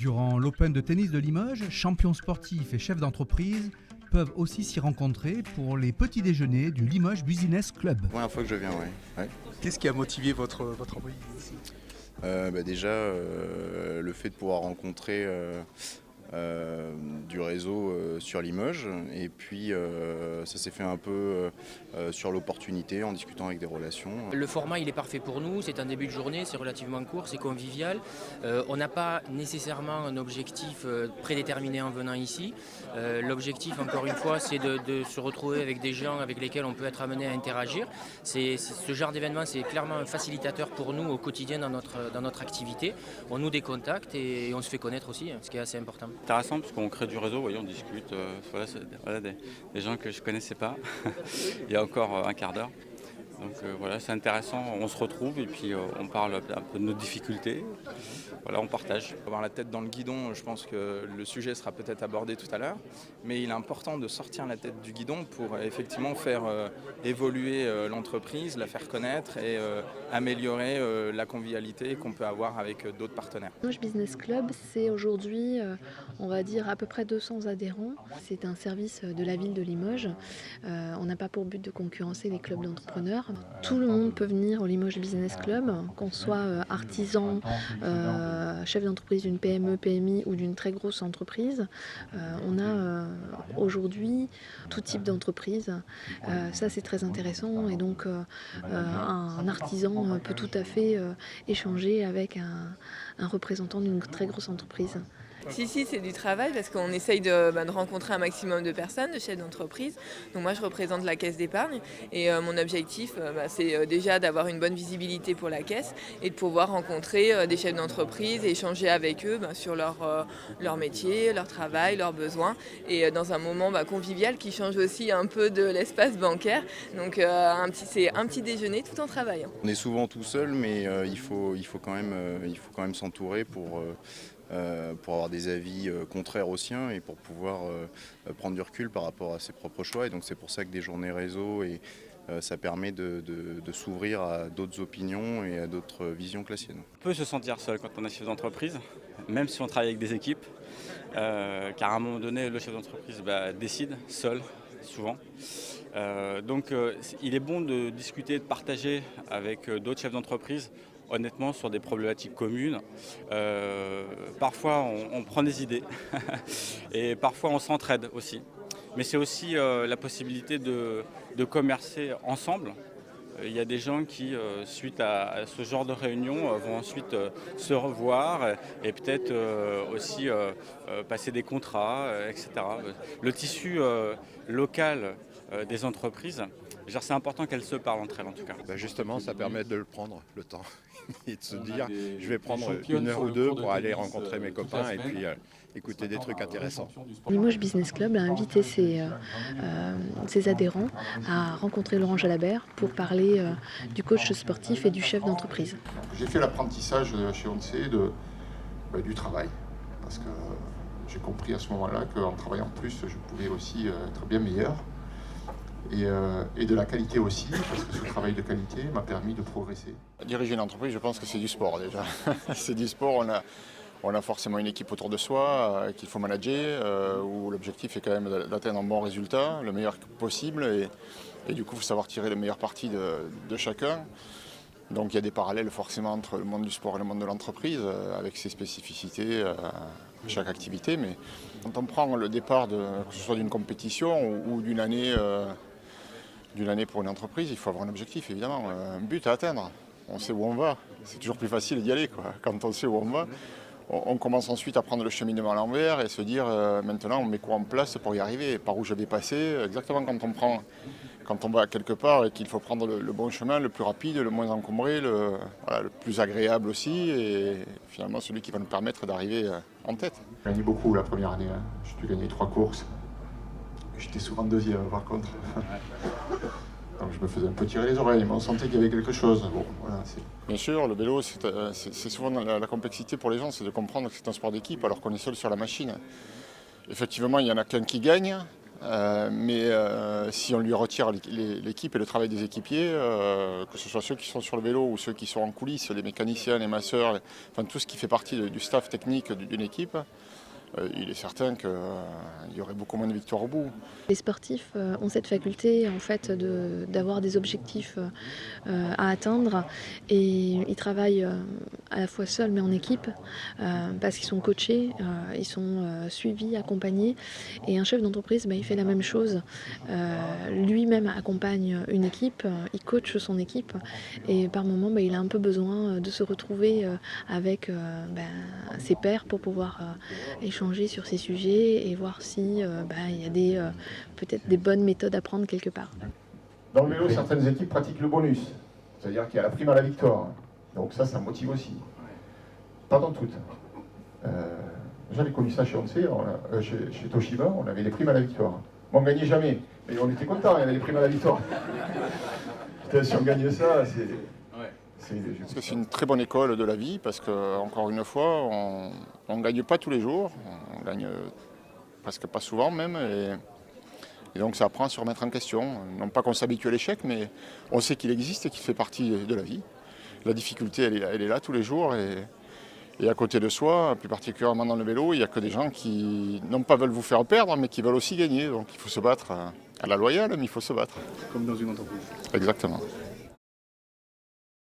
Durant l'Open de tennis de Limoges, champions sportifs et chefs d'entreprise peuvent aussi s'y rencontrer pour les petits déjeuners du Limoges Business Club. Première fois que je viens, oui. Ouais. Qu'est-ce qui a motivé votre envie ici? Déjà, le fait de pouvoir rencontrer du réseau sur Limoges, et puis ça s'est fait un peu sur l'opportunité en discutant avec des relations. Le format il est parfait pour nous, c'est un début de journée, c'est relativement court, c'est convivial. On n'a pas nécessairement un objectif prédéterminé en venant ici. L'objectif encore une fois c'est de se retrouver avec des gens avec lesquels on peut être amené à interagir. Ce genre d'événement c'est clairement un facilitateur pour nous au quotidien dans notre activité. On noue des contacts et on se fait connaître aussi, ce qui est assez important. Intéressant parce qu'on crée du réseau, on discute, des gens que je ne connaissais pas il y a encore un quart d'heure. Donc c'est intéressant, on se retrouve et puis on parle un peu de nos difficultés, on partage. Avoir la tête dans le guidon, je pense que le sujet sera peut-être abordé tout à l'heure, mais il est important de sortir la tête du guidon pour effectivement faire évoluer l'entreprise, la faire connaître et améliorer la convivialité qu'on peut avoir avec d'autres partenaires. Limoges Business Club, c'est aujourd'hui, on va dire, à peu près 200 adhérents. C'est un service de la ville de Limoges. On n'a pas pour but de concurrencer les clubs d'entrepreneurs. Tout le monde peut venir au Limoges Business Club, qu'on soit artisan, chef d'entreprise d'une PME, PMI ou d'une très grosse entreprise. On a aujourd'hui tout type d'entreprise. Ça, c'est très intéressant. Et donc, un artisan peut tout à fait échanger avec un représentant d'une très grosse entreprise. Si, c'est du travail parce qu'on essaye de rencontrer un maximum de personnes, de chefs d'entreprise. Donc moi, je représente la caisse d'épargne et mon objectif, c'est déjà d'avoir une bonne visibilité pour la caisse et de pouvoir rencontrer des chefs d'entreprise et échanger avec eux sur leur métier, leur travail, leurs besoins et dans un moment convivial qui change aussi un peu de l'espace bancaire. Donc c'est un petit déjeuner tout en travaillant. On est souvent tout seul, mais il faut quand même s'entourer pour avoir des avis contraires aux siens et pour pouvoir prendre du recul par rapport à ses propres choix. Et donc c'est pour ça que des journées réseau, ça permet de s'ouvrir à d'autres opinions et à d'autres visions que la sienne. On peut se sentir seul quand on est chef d'entreprise, même si on travaille avec des équipes, car à un moment donné, le chef d'entreprise décide seul, souvent. Donc il est bon de discuter, de partager avec d'autres chefs d'entreprise, honnêtement, sur des problématiques communes. Parfois, on prend des idées et parfois, on s'entraide aussi. Mais c'est aussi la possibilité de commercer ensemble. Il y a des gens qui, suite à ce genre de réunion, vont ensuite se revoir et peut-être aussi passer des contrats, etc. Le tissu local des entreprises, c'est important qu'elles se parlent entre elles en tout cas. Justement, ça permet de le prendre, le temps, et de se dire je vais prendre une heure ou deux pour aller rencontrer mes copains et puis écouter des trucs intéressants. Limoges Business Club a invité ses adhérents à rencontrer Laurent Jalabert pour parler du coach sportif et du chef d'entreprise. J'ai fait l'apprentissage chez ONC du travail, parce que j'ai compris à ce moment-là qu'en travaillant plus, je pouvais aussi être bien meilleur. Et de la qualité aussi, parce que ce travail de qualité m'a permis de progresser. Diriger une entreprise, je pense que c'est du sport déjà. C'est du sport, on a forcément une équipe autour de soi qu'il faut manager, où l'objectif est quand même d'atteindre un bon résultat, le meilleur possible, et du coup il faut savoir tirer le meilleur parti de chacun. Donc il y a des parallèles forcément entre le monde du sport et le monde de l'entreprise, avec ses spécificités chaque activité, mais quand on prend le départ, que ce soit d'une compétition ou d'une année pour une entreprise, il faut avoir un objectif, évidemment, un but à atteindre. On sait où on va, c'est toujours plus facile d'y aller, quoi. Quand on sait où on va, on commence ensuite à prendre le cheminement à l'envers et se dire maintenant on met quoi en place pour y arriver, par où je vais passer, exactement quand on va quelque part et qu'il faut prendre le bon chemin, le plus rapide, le moins encombré, le plus agréable aussi, et finalement celui qui va nous permettre d'arriver en tête. J'ai gagné beaucoup la première année, j'ai dû gagner 3 courses. J'étais souvent deuxième par contre. Donc je me faisais un peu tirer les oreilles, mais on sentait qu'il y avait quelque chose. Bon, voilà, Bien sûr, le vélo, c'est souvent la complexité pour les gens, c'est de comprendre que c'est un sport d'équipe alors qu'on est seul sur la machine. Effectivement, il y en a qu'un qui gagne, mais si on lui retire l'équipe et le travail des équipiers, que ce soit ceux qui sont sur le vélo ou ceux qui sont en coulisses, les mécaniciens, les masseurs, enfin tout ce qui fait partie du staff technique d'une équipe, il est certain qu'il y aurait beaucoup moins de victoires au bout. Les sportifs ont cette faculté en fait d'avoir des objectifs à atteindre et ils travaillent à la fois seuls mais en équipe parce qu'ils sont coachés, ils sont suivis, accompagnés et un chef d'entreprise il fait la même chose. Lui-même accompagne une équipe, il coach son équipe et par moments il a un peu besoin de se retrouver avec ses pairs pour pouvoir échanger sur ces sujets et voir si il y a peut-être des bonnes méthodes à prendre quelque part. Dans le vélo, certaines équipes pratiquent le bonus, c'est-à-dire qu'il y a la prime à la victoire. Donc ça motive aussi. Pas dans toutes. J'avais connu ça chez Onsei, chez Toshiba, on avait les primes à la victoire. Bon, on ne gagnait jamais, mais on était contents, il y avait les primes à la victoire. Putain, si on gagnait ça, c'est... Parce que c'est une très bonne école de la vie, parce que encore une fois, on ne gagne pas tous les jours, on gagne presque pas souvent même, et donc ça apprend à se remettre en question. Non pas qu'on s'habitue à l'échec, mais on sait qu'il existe et qu'il fait partie de la vie. La difficulté, elle est là tous les jours, et à côté de soi, plus particulièrement dans le vélo, il n'y a que des gens qui non pas veulent vous faire perdre, mais qui veulent aussi gagner. Donc il faut se battre à la loyale, mais il faut se battre. Comme dans une entreprise. Exactement.